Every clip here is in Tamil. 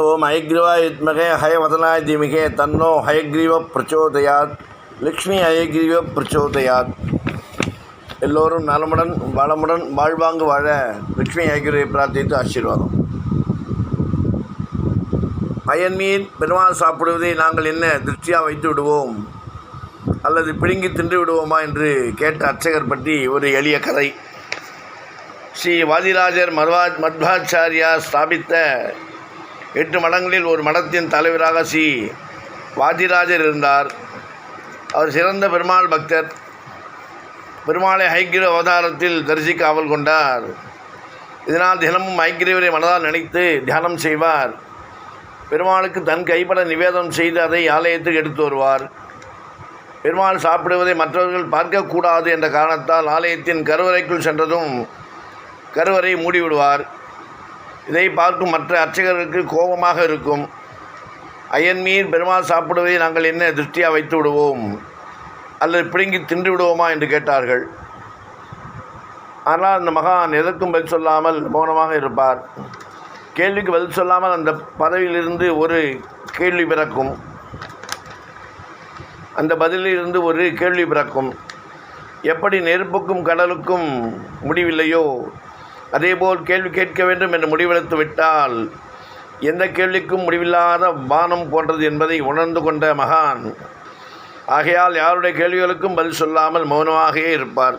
ஓம் ஹயக்ரீவாய வித்மகே ஹயவதனாய தீமகே தன்னோ ஹயக்ரீவ பிரச்சோதயாத். லக்ஷ்மி ஹயக்ரீவ பிரச்சோதயாத். எல்லோரும் நலமுடன் வளமுடன் வாழ்வாங்கு வாழ லக்ஷ்மி ஹயக்ரீவை பிரார்த்தித்து ஆசீர்வாதம். அயன்மீன் பெருமாள் சாப்பிடுவதை நாங்கள் என்ன திருப்தியாக வைத்து விடுவோம் அல்லது பிடுங்கி தின்று விடுவோமா என்று கேட்ட அர்ச்சகர் பற்றி ஒரு எளிய கதை. ஸ்ரீ வாதிராஜர் மத்வாச்சாரியார் ஸ்தாபித்த 8 மடங்களில் ஒரு மடத்தின் தலைவராக ஸ்ரீ வாதிராஜர் இருந்தார். அவர் சிறந்த பெருமாள் பக்தர். பெருமாளை ஹயக்ரீவ அவதாரத்தில் தரிசிக்க ஆவல் கொண்டார். இதனால் தினமும் ஹயக்ரீவரை மனதால் நினைத்து தியானம் செய்வார். பெருமாளுக்கு தன் கைப்பட நிவேதனம் செய்து அதை ஆலயத்துக்கு எடுத்து வருவார். பெருமாள் சாப்பிடுவதை மற்றவர்கள் பார்க்கக்கூடாது என்ற காரணத்தால் ஆலயத்தின் கருவறைக்குள் சென்றதும் கருவறை மூடிவிடுவார். இதை பார்க்கும் மற்ற அர்ச்சகர்களுக்கு கோபமாக இருக்கும். அயன்மீன் பெருமாள் சாப்பிடுவதை நாங்கள் என்ன திருஷ்டியாக வைத்து விடுவோம் அல்லது பிடுங்கி தின்று விடுவோமா என்று கேட்டார்கள். ஆனால் அந்த மகான் எதற்கும் பதில் சொல்லாமல் மௌனமாக இருப்பார். கேள்விக்கு பதில் சொல்லாமல் அந்த பதவியிலிருந்து ஒரு கேள்வி பிறக்கும். அந்த பதிலிலிருந்து ஒரு கேள்வி பிறக்கும். எப்படி நெருப்புக்கும் கடலுக்கும் முடிவில்லையோ அதேபோல் கேள்வி கேட்க வேண்டும் என்று முடிவெடுத்து விட்டால் எந்த கேள்விக்கும் முடிவில்லாத வானம் போன்றது என்பதை உணர்ந்து கொண்ட மகான் ஆகையால் யாருடைய கேள்விகளுக்கும் பதில் சொல்லாமல் மௌனமாகவே இருப்பார்.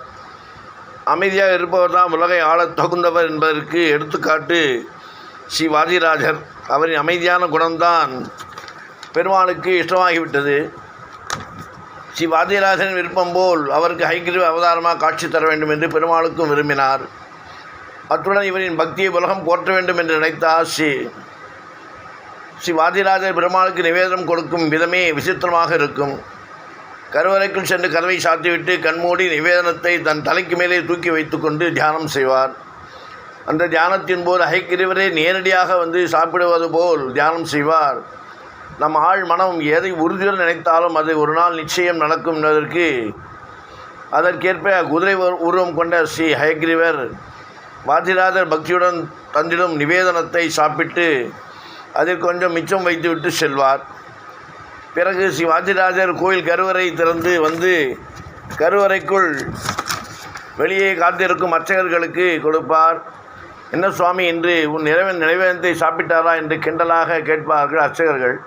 அமைதியாக இருப்பவர் தான் உலகை ஆளத் தகுந்தவர் என்பதற்கு எடுத்துக்காட்டு ஸ்ரீ வாதிராஜர். அவரின் அமைதியான குணம்தான் பெருமாளுக்கு இஷ்டமாகிவிட்டது. ஸ்ரீ வாதிராஜரின் விருப்பம் போல் அவருக்கு ஹயக்ரீவ அவதாரமாக காட்சி தர வேண்டும் என்று பெருமாளுக்கும் விரும்பினார். அத்துடன் இவரின் பக்தியை உலகம் போற்ற வேண்டும் என்று நினைத்தார். ஸ்ரீ வாதிராஜர் பெருமாளுக்கு நிவேதனம் கொடுக்கும் விதமே விசித்திரமாக இருக்கும். கருவறைக்குள் சென்று கதவை சாத்திவிட்டு கண்மூடி நிவேதனத்தை தன் தலைக்கு மேலே தூக்கி வைத்து கொண்டு தியானம் செய்வார். அந்த தியானத்தின் போது ஹயக்ரீவரே நேரடியாக வந்து சாப்பிடுவது போல் தியானம் செய்வார். நம் ஆழ் மனம் எதை உறுதியுடன் நினைத்தாலும் அது ஒரு நாள் நிச்சயம் நடக்கும் என்பதற்கு அதற்கேற்ப குதிரை உருவம் கொண்ட ஸ்ரீ ஹயக்ரீவர் வாதிராஜர் பக்தியுடன் தந்திடும் நிவேதனத்தை சாப்பிட்டு அதில் கொஞ்சம் மிச்சம் வைத்துவிட்டு செல்வார். பிறகு ஸ்ரீ வாதிராஜர் கோயில் கருவறை திறந்து வந்து கருவறைக்குள் வெளியே காத்திருக்கும் அர்ச்சகர்களுக்கு கொடுப்பார். என்ன சுவாமி என்று உன் நிவேதனத்தை சாப்பிட்டாரா என்று கிண்டலாக கேட்பார்கள் அர்ச்சகர்கள்.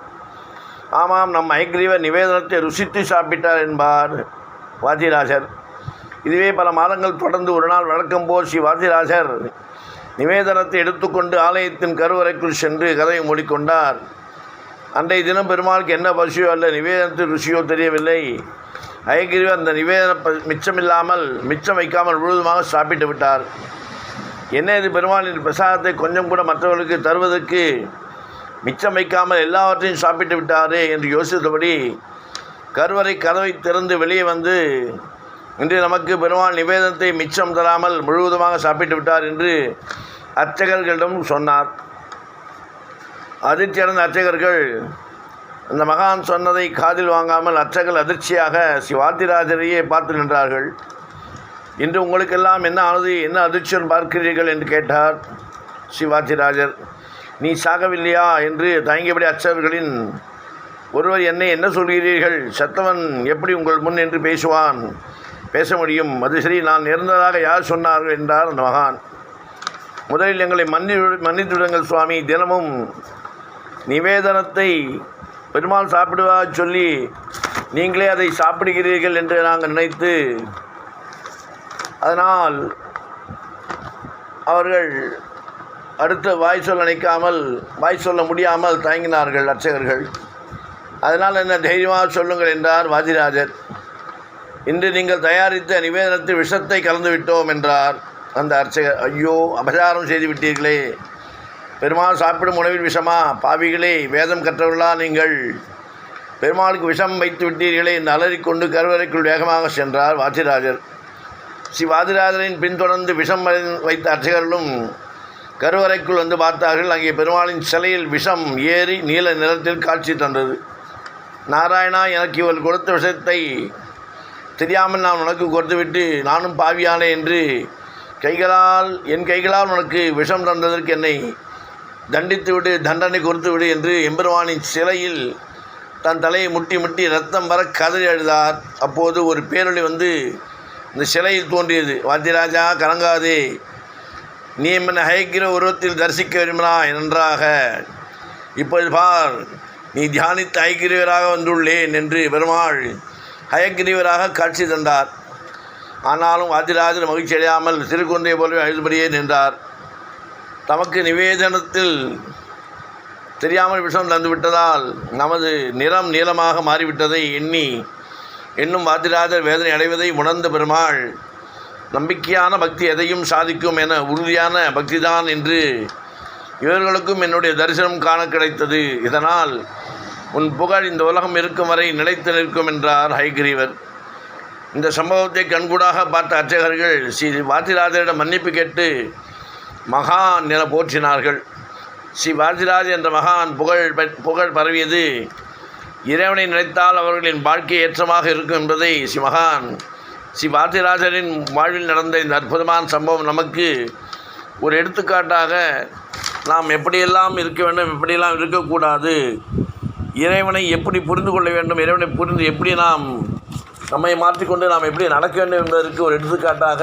ஆமாம், நம் ஹயக்ரீவர் நிவேதனத்தை ருசித்து சாப்பிட்டார் என்பார் வாதிராஜர். இதுவே பல மாதங்கள் தொடர்ந்து ஒரு நாள் வழக்கம் போல் ஸ்ரீ வாதிராஜர் நிவேதனத்தை எடுத்துக்கொண்டு ஆலயத்தின் கருவறைக்குள் சென்று கதவை மூடிக்கொண்டார். அன்றைய தினம் பெருமாளுக்கு என்ன பசியோ அல்ல நிவேதனத்தின் ருசியோ தெரியவில்லை. ஹயக்ரீவர் அந்த நிவேதன மிச்சம் வைக்காமல் முழுவதுமாக சாப்பிட்டு விட்டார். என்ன இது, பெருமாளின் பிரசாதத்தை கொஞ்சம் கூட மற்றவர்களுக்கு தருவதற்கு மிச்சம் வைக்காமல் எல்லாவற்றையும் சாப்பிட்டு விட்டாரே என்று யோசித்தபடி கருவறை கதவை திறந்து வெளியே வந்து இன்று நமக்கு பெருமாள் நிவேதனத்தை மிச்சம் தராமல் முழுவதுமாக சாப்பிட்டு விட்டார் என்று அர்ச்சகர்களிடம் சொன்னார். அதிர்ச்சியடைந்த அர்ச்சகர்கள் அந்த மகான் சொன்னதை காதில் வாங்காமல் அர்ச்சகர்கள் அதிர்ச்சியாக ஸ்ரீ வாதிராஜரையே பார்த்து நின்றார்கள். இன்று உங்களுக்கெல்லாம் என்ன ஆனது, என்ன அதிர்ச்சியுடன் பார்க்கிறீர்கள் என்று கேட்டார் ஸ்ரீ வாதிராஜர். நீ சாகவில்லையா என்று தயங்கியபடி அர்ச்சகர்களின் ஒருவர் என்னை என்ன சொல்கிறீர்கள், சத்தவன் எப்படி உங்கள் முன் என்று பேச முடியும், அது சரி, நான் இறந்ததாக யார் சொன்னார்கள் என்றார் அந்த மகான். முதலில் எங்களை மன்னித்துவிடுங்கள் சுவாமி, தினமும் நிவேதனத்தை பெருமாள் சாப்பிடுவதாக சொல்லி நீங்களே அதை சாப்பிடுகிறீர்கள் என்று நாங்கள் நினைத்து அதனால் அவர்கள் அடுத்த வாய் சொல்ல முடியாமல் தயங்கினார்கள் அர்ச்சகர்கள். அதனால் என்ன தைரியமாக சொல்லுங்கள் என்றார் வாதிராஜர். இன்று நீங்கள் தயாரித்த நிவேதனத்தில் விஷத்தை கலந்து விட்டோம் என்றார் அந்த அர்ச்சகர். ஐயோ, அபசாரம் செய்து விட்டீர்களே, பெருமாள் சாப்பிடும் உணவில் விஷமா? பாவிகளே, வேதம் கற்றவர்களா நீங்கள்? பெருமாளுக்கு விஷம் வைத்து விட்டீர்களே என்று அலறிக்கொண்டு கருவறைக்குள் வேகமாக சென்றார் வாதிராஜர். ஸ்ரீ வாதிராஜரின் பின்தொடர்ந்து விஷம் வைத்த அர்ச்சகர்களும் கருவறைக்குள் வந்து பார்த்தார்கள். அங்கே பெருமாளின் சிலையில் விஷம் ஏறி நீல நிறத்தில் காட்சி தந்தது. நாராயணா, எனக்கு இவள் கொடுத்த விஷத்தை தெரியாமல் நான் உனக்கு கொடுத்துவிட்டு நானும் பாவியானே என்று என் கைகளால் உனக்கு விஷம் தந்ததற்கு என்னை தண்டித்து விடு, தண்டனை கொடுத்து விடு என்று எம்பெருமானின் சிலையில் தன் தலையை முட்டி முட்டி ரத்தம் வர கதறி அழுதார். அப்போது ஒரு பேரொளி வந்து இந்த சிலையில் தோன்றியது. வாத்தியராஜா கலங்காதே, நீ என்னை ஹயக்கிர உருவத்தில் தரிசிக்க விரும்பினாய் நன்றாக. இப்போது பார், நீ தியானித்து ஹயக்கிரீவராக வந்துள்ளேன் என்று பெருமாள் ஹயக்கிரீவராக காட்சி தந்தார். ஆனாலும் வாத்தியராஜர் மகிழ்ச்சி அடையாமல் திருக்குந்தை போலவே அழுதுபடியே நின்றார். தமக்கு நிவேதனத்தில் தெரியாமல் விஷம் தந்துவிட்டதால் நமது நிறம் நீளமாக மாறிவிட்டதை இன்னும் வாத்தியராஜர் வேதனை அடைவதை உணர்ந்த பெருமாள், நம்பிக்கையான பக்தி எதையும் சாதிக்கும் என உறுதியான பக்திதான் என்று இவர்களுக்கும் என்னுடைய தரிசனம் காண கிடைத்தது. இதனால் உன் புகழ் இந்த உலகம் இருக்கும் வரை நிலைத்து நிற்கும் என்றார் ஹயக்கிரீவர். இந்த சம்பவத்தை கண்கூடாக பார்த்த அர்ச்சகர்கள் ஸ்ரீ வாத்தியராஜரிடம் மன்னிப்பு கேட்டு மகான் என போற்றினார்கள். ஸ்ரீ வாத்தியராஜ் என்ற மகான் புகழ் பரவியது இறைவனை நினைத்தால் அவர்களின் வாழ்க்கை ஏற்றமாக இருக்கும் என்பதை ஸ்ரீ வாத்தியராஜரின் வாழ்வில் நடந்த இந்த அற்புதமான சம்பவம் நமக்கு ஒரு எடுத்துக்காட்டாக நாம் எப்படியெல்லாம் இருக்க வேண்டும், எப்படியெல்லாம் இருக்கக்கூடாது, இறைவனை எப்படி புரிந்து கொள்ள வேண்டும், இறைவனை புரிந்து எப்படி நம்மை மாற்றிக்கொண்டு நாம் எப்படி நடக்க வேண்டும் என்பதற்கு ஒரு எடுத்துக்காட்டாக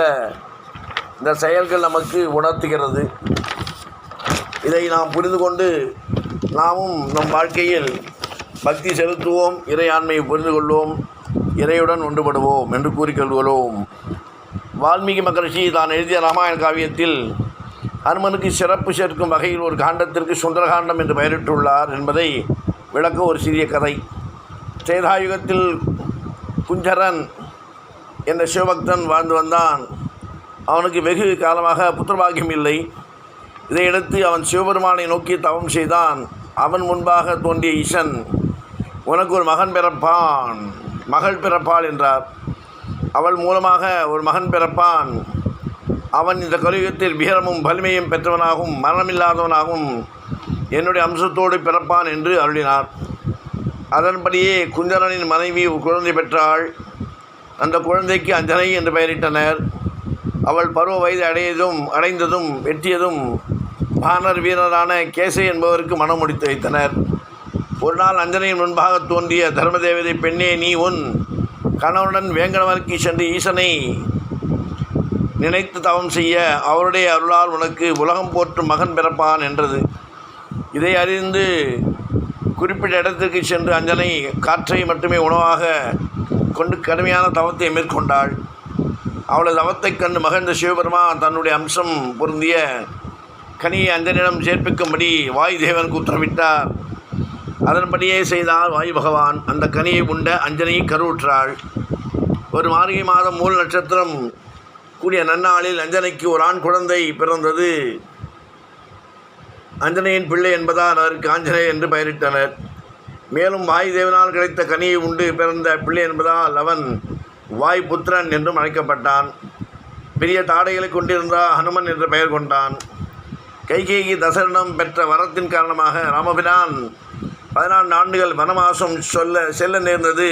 இந்த செயல்கள் நமக்கு உணர்த்துகிறது. இதை நாம் புரிந்து கொண்டு நாமும் நம் வாழ்க்கையில் பக்தி செலுத்துவோம், இறையாண்மையை புரிந்து கொள்வோம், இறையுடன் ஒன்றுபடுவோம் என்று கூறிக்கொள்கிறோம். வால்மீகி மகரிஷி தான் எழுதிய ராமாயண காவியத்தில் ஹனுமனுக்கு சிறப்பு சேர்க்கும் வகையில் ஒரு காண்டத்திற்கு சுந்தரகாண்டம் என்று பெயரிட்டுள்ளார் என்பதை விளக்க ஒரு சிறிய கதை. திரேதாயுகத்தில் குஞ்சரன் என்ற சிவபக்தன் வாழ்ந்து வந்தான். அவனுக்கு வெகு காலமாக புத்திரபாகியம் இல்லை. இதையடுத்து அவன் சிவபெருமானை நோக்கி தவம் செய்தான். அவன் முன்பாக தோன்றிய ஈசன், உனக்கு ஒரு மகள் பிறப்பாள் என்றார். அவள் மூலமாக ஒரு மகன் பிறப்பான். அவன் இந்த கலியுகத்தில் வீரமும் வலிமையும் பெற்றவனாகவும் மரணமில்லாதவனாகவும் என்னுடைய அம்சத்தோடு பிறப்பான் என்று அருளினார். அதன்படியே குஞ்சரனின் மனைவி குழந்தை பெற்றாள். அந்த குழந்தைக்கு அஞ்சனை என்று பெயரிட்டனர். அவள் பருவ வயது அடைந்ததும் வெற்றியதும் வானர் வீரரான கேசை என்பவருக்கு மனம் முடித்து வைத்தனர். ஒரு நாள் அஞ்சனையின் முன்பாக தோன்றிய தர்மதேவதை, பெண்ணே, நீ உன் கணவனுடன் வேங்கடவனுக்கு சென்று ஈசனை நினைத்து தவம் செய்ய அவருடைய அருளால் உனக்கு உலகம் போற்றும் மகன் பிறப்பான் என்றது. இதை அறிந்து குறிப்பிட்ட இடத்திற்கு சென்று அஞ்சனை காற்றை மட்டுமே உணவாக கொண்டு கடுமையான தவத்தை மேற்கொண்டாள். அவளது தவத்தைக் கண்டு மகிழ்ந்த சிவபெருமான் தன்னுடைய அம்சம் பொருந்திய கனியை அஞ்சனிடம் சேர்ப்பிக்கும்படி வாயு தேவனுக்கு உத்தரவிட்டார். அதன்படியே செய்தால் வாயு பகவான். அந்த கனியை உண்ட அஞ்சனை கருவுற்றாள். ஒரு மார்கழி மாதம் மூல நட்சத்திரம் கூடிய நன்னாளில் அஞ்சனைக்கு ஒரு ஆண் குழந்தை பிறந்தது. அஞ்சனையின் பிள்ளை என்பதால் அதற்கு ஆஞ்சநேயர் என்று பெயரிட்டனர். மேலும் வாயு தேவனால் கிடைத்த கனியை உண்டு பிறந்த பிள்ளை என்பதால் அவன் வாயு புத்திரன் என்றும் அழைக்கப்பட்டான். பெரிய தாடைகளை கொண்டிருந்த ஹனுமன் என்ற பெயர் கொண்டான். கைகேயி தசரனம் பெற்ற வரத்தின் காரணமாக ராமபிரான் 14 ஆண்டுகள் வனவாசம் செல்ல நேர்ந்தது.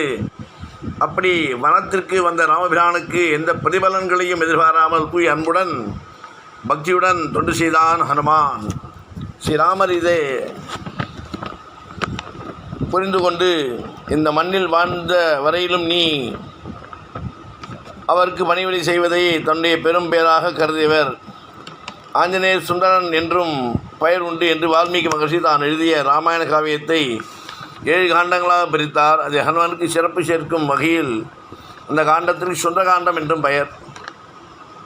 அப்படி வனத்திற்கு வந்த ராமபிரானுக்கு எந்த பிரதிபலன்களையும் எதிர்பாராமல் தூய் அன்புடன் பக்தியுடன் தொண்டு செய்தான் ஹனுமான். ஸ்ரீராமர் இதை புரிந்து கொண்டு இந்த மண்ணில் வாழ்ந்த வரையிலும் நீ அவருக்கு பணிவிடை செய்வதை தன்னுடைய பெரும் பேராக கருதியவர். ஆஞ்சநேயர் சுந்தரன் என்றும் பெயர் உண்டு என்று வால்மீகி மகரிஷி தான் எழுதிய ராமாயண காவியத்தை 7 காண்டங்களாக பிரித்தார். அது ஹனுமனுக்கு சிறப்பு சேர்க்கும் வகையில் அந்த காண்டத்திற்கு சுந்தரகாண்டம் என்றும் பெயர்.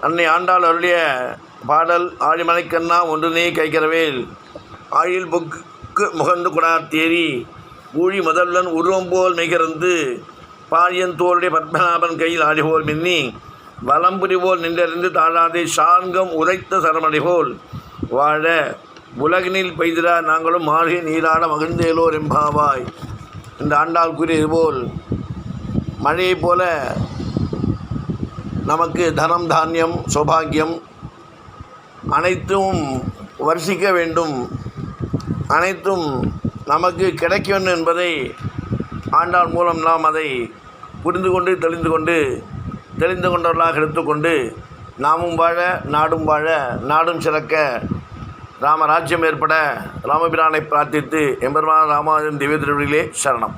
அன்னை ஆண்டாள் அருளிய பாடல், ஆழிமலைக்கண்ணா ஒன்றுனே கைக்கரவேல் ஆழில் பொக்கு முகந்து குணார் தேரி ஊழி முதல்வன் உருவம் போல் மெய்கிறந்து பாரியன் தோளுடைய பத்மநாபன் கையில் ஆடிபோல் மின்னி வலம்புரி போல் நின்றறிந்து தாழாதே சார்கம் உரைத்த சரமடை போல் வாழ உலகினில் பெய்திரா நாங்களும் மார்கை நீராட மகிழ்ந்தேலோர் எம்பாவாய் இந்த ஆண்டாள் கூறியது போல் மழையைப் போல நமக்கு தனம், தானியம், சௌபாகியம் அனைத்தும் வர்ஷிக்க வேண்டும், அனைத்தும் நமக்கு கிடைக்க வேண்டும் என்பதை ஆண்டாள் மூலம் நாம் அதை புரிந்து கொண்டு தெளிந்து கொண்டவர்களாக எடுத்துக்கொண்டு நாமும் வாழ, நாடும் வாழ, நாடும் சிறக்க ராமராஜ்யம் ஏற்பட ராமபிரானை பிரார்த்தித்து எம்பெருமான் ராமானுஜன் திவ்ய திருவடிகளே சரணம்.